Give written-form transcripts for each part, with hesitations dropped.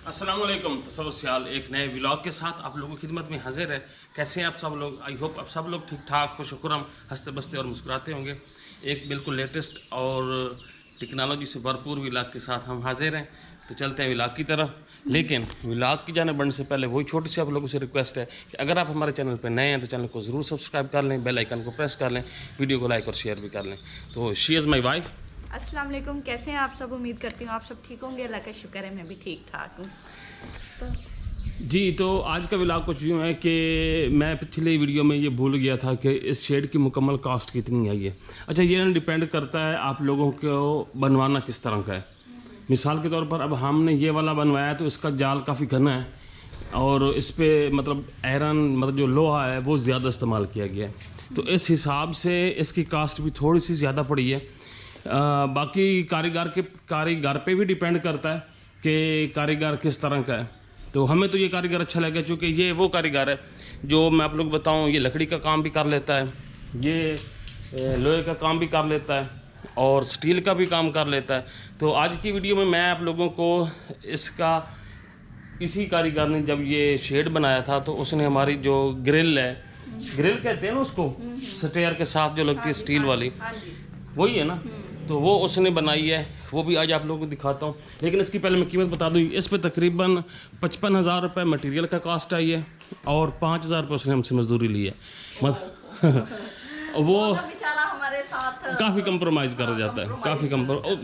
अस्सलाम वालेकुम। तसव्वुर एक नए व्लॉग के साथ आप लोगों की खिदमत में हाजिर है। कैसे हैं आप सब लोग? आई होप आप सब लोग ठीक ठाक खुश खुरम हंसते बसते और मुस्कुराते होंगे। एक बिल्कुल लेटेस्ट और टेक्नोलॉजी से भरपूर व्लॉग के साथ हम हाजिर हैं। तो चलते हैं व्लॉग की तरफ। लेकिन व्लॉग की जाने बढ़ने से पहले वही छोटी सी आप लोगों से रिक्वेस्ट है कि अगर आप हमारे चैनल पर नए हैं तो चैनल को ज़रूर सब्सक्राइब कर लें, बेल आइकन को प्रेस कर लें, वीडियो को लाइक और शेयर भी कर लें। तो शी इज़ माई वाइफ। अस्सलाम वालेकुम, कैसे हैं आप सब? उम्मीद करती हूँ आप सब ठीक होंगे। अल्लाह का शुक्र है मैं भी ठीक ठाक हूँ। जी, तो आज का व्लॉग कुछ यूँ है कि मैं पिछले वीडियो में ये भूल गया था कि इस शेड की मुकम्मल कॉस्ट कितनी आई है। अच्छा, ये डिपेंड करता है आप लोगों को बनवाना किस तरह का है। मिसाल के तौर पर अब हमने ये वाला बनवाया तो इसका जाल काफ़ी घना है और इस पर मतलब आयरन मतलब जो लोहा है वो ज़्यादा इस्तेमाल किया गया है। तो इस हिसाब से इसकी कास्ट भी थोड़ी सी ज़्यादा पड़ी है। बाकी कारीगर पे भी डिपेंड करता है कि कारीगर किस तरह का है। तो हमें तो ये कारीगर अच्छा लगा क्योंकि ये वो कारीगर है जो मैं आप लोग बताऊं, ये लकड़ी का काम भी कर लेता है, ये लोहे का काम भी कर लेता है और स्टील का भी काम कर लेता है। तो आज की वीडियो में मैं आप लोगों को इसका इसी कारीगर ने जब ये शेड बनाया था तो उसने हमारी जो ग्रिल है, ग्रिल कहते हैं ना उसको, स्टेयर के साथ जो लगती है स्टील वाली, वही है ना, तो वो उसने बनाई है। वो भी आज आप लोगों को दिखाता हूँ। लेकिन इसकी पहले मैं कीमत बता दूँ। इस पे तकरीबन 55,000 रुपये मटीरियल का कॉस्ट आई है और 5,000 रुपये उसने हमसे मजदूरी ली है। वो हमारे साथ काफ़ी कंप्रोमाइज़ कर जाता है, काफ़ी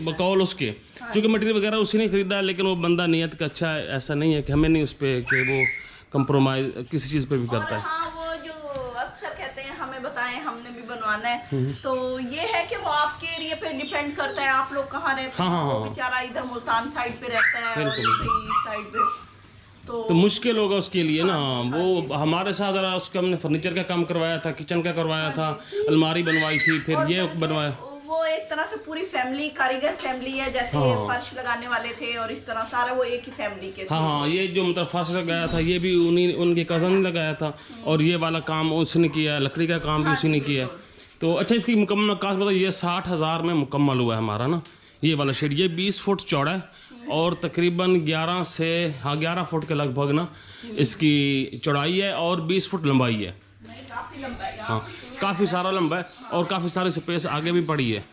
बकौल उसके, क्योंकि मटीरियल वगैरह उसी ने खरीदा है। लेकिन वो बंदा नियत का अच्छा है, ऐसा नहीं है कि हमें नहीं उस पर कि वो कंप्रोमाइज़ किसी चीज़ पर भी करता है। बताएं हमने भी बनवाना है तो ये है कि वो आपके एरिया पे डिपेंड करता है, आप लोग कहाँ रहते हैं। वो बेचारा इधर मुल्तान साइड पे रहता है और इस साइड पे तो मुश्किल होगा उसके लिए ना। वो हमारे साथ जरा उसका हमने फर्नीचर का काम करवाया था, किचन का करवाया था, अलमारी बनवाई थी, फिर ये बनवाया। वो एक तरह से पूरी फैमिली कारीगर फैमिली है, जैसे फर्श लगाने वाले थे और इस तरह सारा वो एक ही फैमिली के थे। हाँ, ये जो मतलब फर्श लगाया था ये भी उनके कज़न ने लगाया था और ये वाला काम उसने किया, लकड़ी का काम भी उसी ने किया। तो अच्छा, इसकी मुकम्मल कास्ट बताओ। ये 60,000 में मुकम्मल हुआ है हमारा ना ये वाला शेड। ये 20 फुट चौड़ा है और तकरीबन 11 फुट के लगभग ना इसकी चौड़ाई है और 20 फुट लंबाई है। हाँ, काफ़ी सारा लंबा है और काफ़ी सारी स्पेस आगे भी पड़ी है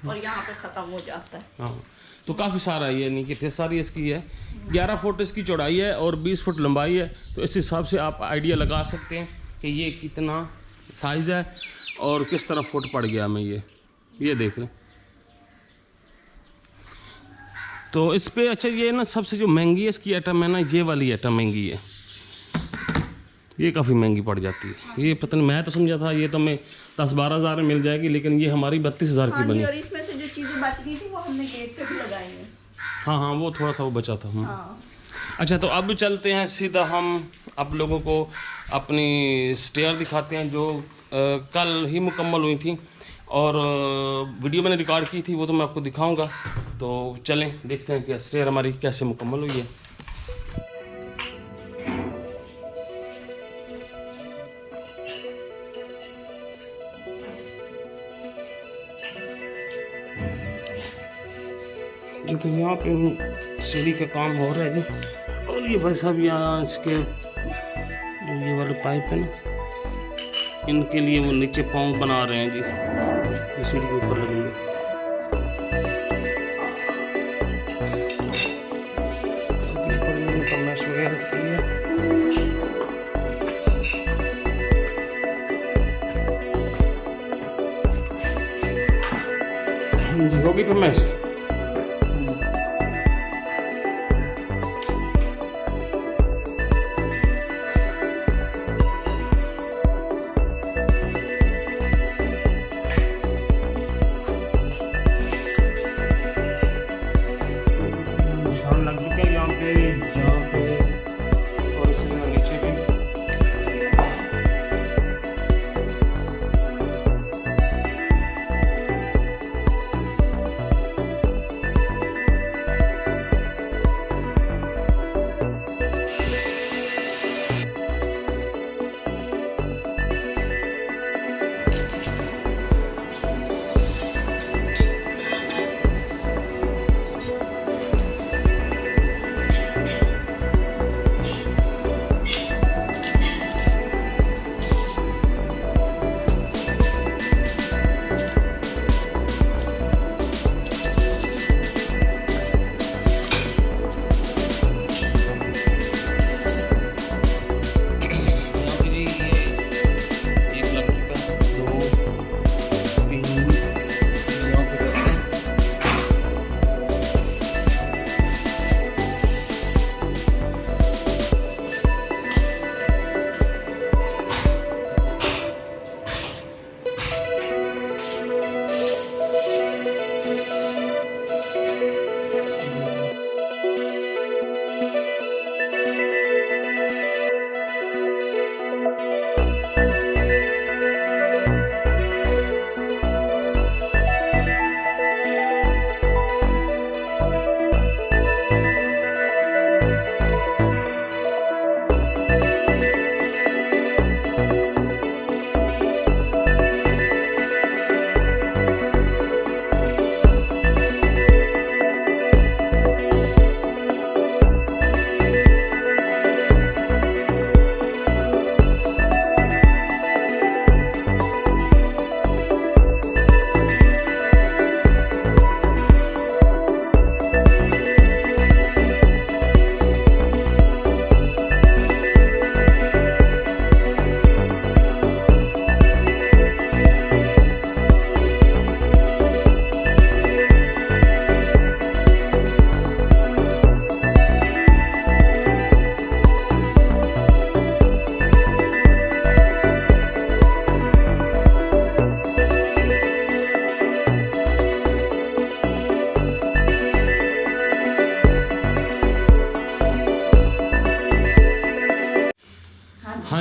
और यहाँ पे ख़त्म हो जाता है। हाँ, तो काफ़ी सारा है, ये नहीं कि ढेर सारी इसकी है। 11 फुट इसकी चौड़ाई है और 20 फुट लंबाई है। तो इस हिसाब से आप आइडिया लगा सकते हैं कि ये कितना साइज़ है और किस तरह फुट पड़ गया हमें ये देख लें। तो इस पे अच्छा ये ना सबसे जो महंगी है इसकी आइटम है ना, ये वाली आइटम महंगी है। ये काफ़ी महंगी पड़ जाती है। ये पता नहीं, मैं तो समझा था ये तो हमें 10-12 हज़ार में मिल जाएगी, लेकिन ये हमारी 32,000 की बनी। और इसमें से जो चीज़ें बच गई थी वो हमने गेट पे भी लगाई है। हाँ, वो थोड़ा सा वो बचा था। अच्छा, तो अब चलते हैं सीधा हम आप लोगों को अपनी स्टेयर दिखाते हैं जो कल ही मुकम्मल हुई थी और वीडियो मैंने रिकॉर्ड की थी, वो तो मैं आपको दिखाऊंगा। तो चलें देखते हैं कि स्टेयर हमारी कैसे मुकम्मल हुई है। तो यहाँ पे सीढ़ी का काम हो रहा है जी। और ये भाई साहब यहाँ इसके जो ये वाले पाइप है ना, इनके लिए वो नीचे पाँव बना रहे हैं जी, ये सीढ़ी के ऊपर लगेंगे। मैश वगैरह की है। जी होगी तो मैश।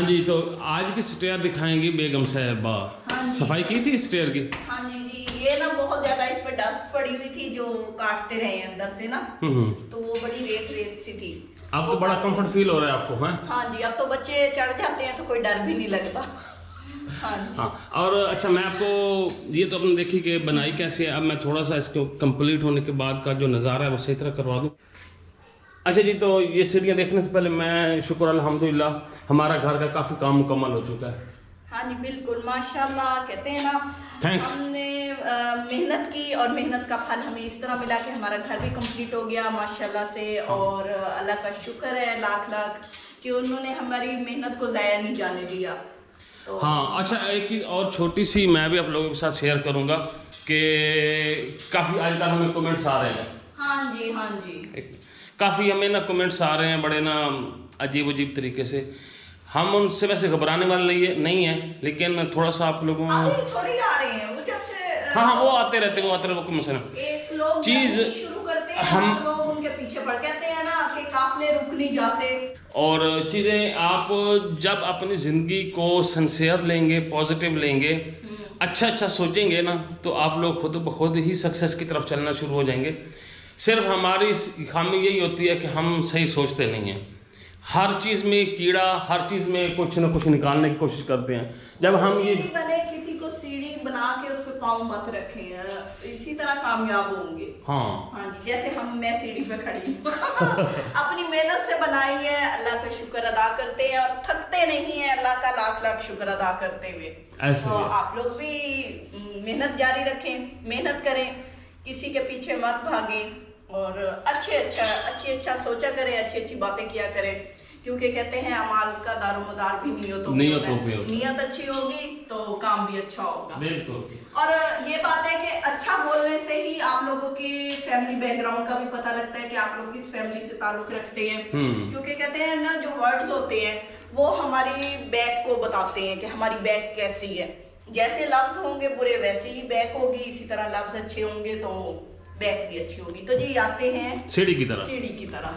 जी, तो आज की स्टेयर दिखाएंगी बेगम साहिबा। हाँ जी। सफाई की थी स्टेयर की? हाँ जी जी, ये ना बहुत ज्यादा इस पे डस्ट पड़ी हुई थी जो काटते रहे अंदर से ना, तो वो बड़ी रेत रेत सी थी। अब तो बड़ा कंफर्ट फील हो रहा है आपको? हैं? हाँ जी, अब तो बच्चे चढ़ जाते हैं तो कोई डर भी नहीं लगता। हाँ जी। हाँ, और अच्छा मैं आपको ये तो आपने देखी कि बनाई कैसे है, अब मैं थोड़ा सा इसको कंप्लीट होने के बाद का जो नज़ारा है वो सही तरह करवा दूँ। अच्छा जी, तो ये सीढ़ियाँ देखने से पहले मैं शुक्र अल्हम्दुलिल्लाह हमारा घर का काफ़ी काम मुकम्मल हो चुका है। हाँ जी बिल्कुल, माशाल्लाह। कहते हैं ना, थैंक्स। हमने मेहनत की और मेहनत का फल हमें इस तरह मिला कि हमारा घर भी कंप्लीट हो गया माशाल्लाह से। और अल्लाह का शुक्र है लाख लाख कि उन्होंने हमारी मेहनत को ज़ाया नहीं जाने दिया। तो हाँ, अच्छा एक चीज़ और छोटी सी मैं भी आप लोगों के साथ शेयर करूँगा कि काफ़ी आजकल हमें कमेंट्स आ रहे हैं। हाँ जी हाँ जी, काफ़ी हमें ना कमेंट्स आ रहे हैं बड़े ना अजीब अजीब तरीके से। हम उनसे वैसे घबराने वाले नहीं है, लेकिन थोड़ा सा आप लोगों अभी थोड़ी आ रहे हैं वो जैसे। हाँ, वो आते रहते हैं, वो कोई मसला नहीं। एक लोग चीज़ शुरू करते हैं, हम लोग उनके पीछे पड़ कहते हैं ना कि काफले रुक नहीं जाते। और चीज़ें आप जब अपनी ज़िंदगी को सिंसियर लेंगे, पॉजिटिव लेंगे, अच्छा सोचेंगे ना, तो आप लोग खुद ब खुद ही सक्सेस की तरफ चलना शुरू हो जाएंगे। सिर्फ हमारी खामी यही होती है कि हम सही सोचते नहीं हैं। हर चीज़ में कीड़ा, हर चीज़ में कुछ ना कुछ निकालने की कोशिश करते हैं। जब हम ये बने किसी को सीढ़ी बना के उस पर पाँव मत रखें, इसी तरह कामयाब होंगे। हाँ हाँ जी, जैसे मैं सीढ़ी पे खड़ी हूँ अपनी मेहनत से बनाई है, अल्लाह का शुक्र अदा करते हैं और थकते नहीं है, अल्लाह का लाख लाख शुक्र अदा करते हुए। ऐसे तो आप लोग भी मेहनत जारी रखें, मेहनत करें, किसी के पीछे मत भागें और अच्छी सोचा करें, अच्छी बातें किया करें, क्योंकि कहते हैं अमाल का दारोमदार भी नियतों पे होता है। नियत अच्छी होगी तो काम भी अच्छा होगा। बिल्कुल। और ये बात है कि अच्छा बोलने से ही आप लोगों की फैमिली बैकग्राउंड का भी पता लगता है कि आप लोग किस फैमिली से ताल्लुक रखते हैं। क्योंकि कहते हैं ना, जो वर्ड्स होते हैं वो हमारी बैक को बताते हैं कि हमारी बैक कैसी है। जैसे लफ्ज होंगे बुरे वैसे ही बैक होगी, इसी तरह लफ्ज अच्छे होंगे तो बैक भी अच्छी होगी। तो जी आते हैं सीढ़ी की तरह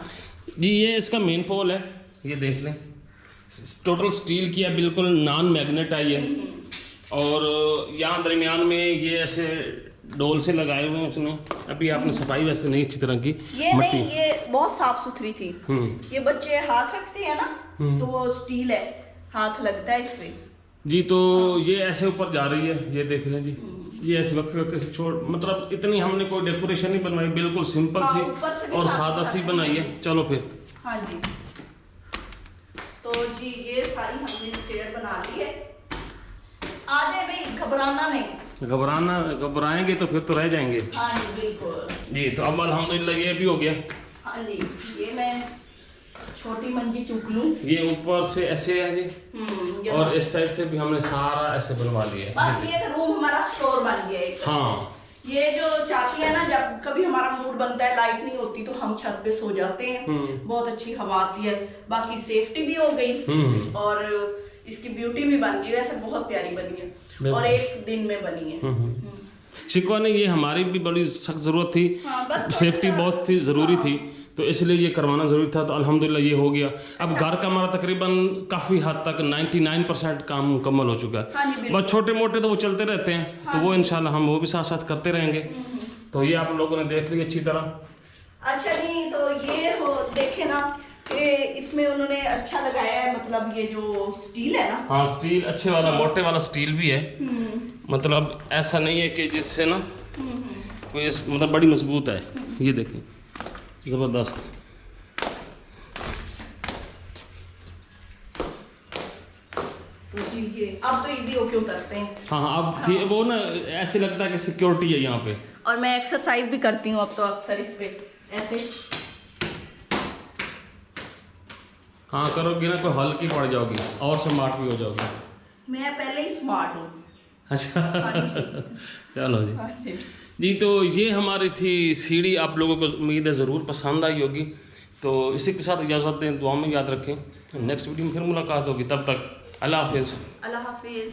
जी, ये इसका मेन पोल है, ये देख लें, टोटल स्टील की है, बिल्कुल नॉन मैग्नेट है ये। और यहाँ दरमियान में ये ऐसे डोल से लगाए हुए हैं उसने। अभी आपने सफाई वैसे नहीं अच्छी तरह की, ये नहीं, ये बहुत साफ सुथरी थी। ये बच्चे हाथ रखते हैं ना तो वो स्टील है, हाथ लगता है इस पे जी। तो ये ऐसे ऊपर जा रही है, ये देख लें जी। ये ऐसे वक्त से छोड़, मतलब इतनी हमने कोई डेकोरेशन नहीं बनवाई, बिल्कुल सिंपल सी और सादा सी बनाई है। चलो फिर। हाँ जी, तो जी ये सारी हमने स्टेयर बना ली है। आगे भाई घबराना नहीं, घबराएंगे तो फिर तो रह जाएंगे। हाँ जी बिल्कुल जी। तो अब अल्हम्दुलिल्लाह ये भी हो गया। हाँ जी, ये मैं छोटी मंजी चुक लूं। ये ऊपर से ऐसे है जी, और इस साइड से भी हमने सारा ऐसे बनवा लिया है। बस ये रूम हमारा स्टोर बन गया है। हाँ, ये जो चाहती है ना, जब कभी हमारा मूड बनता है, लाइट नहीं होती तो हम छत पे सो जाते हैं, बहुत अच्छी हवा आती है। बाकी सेफ्टी भी हो गई और इसकी ब्यूटी भी बन गई। वैसे बहुत प्यारी बनी है और एक दिन में बनी है। शिकवा नहीं, ये हमारी भी बड़ी सख्त जरूरत थी। हाँ, सेफ्टी बहुत थी जरूरी थी, तो इसलिए ये करवाना जरूरी था। तो अल्हम्दुलिल्लाह ये हो गया। अब घर का हमारा तकरीबन काफ़ी हद तक 99% काम मुकम्मल हो चुका है। हाँ बस छोटे मोटे तो वो चलते रहते हैं। हाँ, तो वो इंशाल्लाह हम वो भी साथ साथ करते रहेंगे। तो ये आप लोगों ने देख लिया अच्छी तरह। अच्छा जी, तो ये हो देखे ना कि इसमें उन्होंने अच्छा लगाया है, मतलब ये जो स्टील है ना। हाँ, स्टील अच्छे वाला, मोटे वाला स्टील भी है। मतलब ऐसा नहीं है कि जिससे ना कोई मतलब बड़ी मजबूत है। ये देखें, जबरदस्त। अब तो इजी होके उतरते हैं। हाँ, अब वो ना ऐसे लगता है कि सिक्योरिटी है यहाँ पे। और मैं एक्सरसाइज भी करती हूँ अब तो अक्सर इस पे ऐसे। हाँ, करोगी ना तो हल्की पड़ जाओगी और स्मार्ट भी हो जाओगी। मैं पहले ही स्मार्ट हूँ। अच्छा चलो जी। हाँ जी जी, तो ये हमारी थी सीढ़ी। आप लोगों को उम्मीद है ज़रूर पसंद आई होगी। तो इसी के साथ इजाज़त दें, दुआ में याद रखें। नेक्स्ट वीडियो में फिर मुलाकात होगी, तब तक अल्लाह हाफिज़। अल्लाह हाफिज़।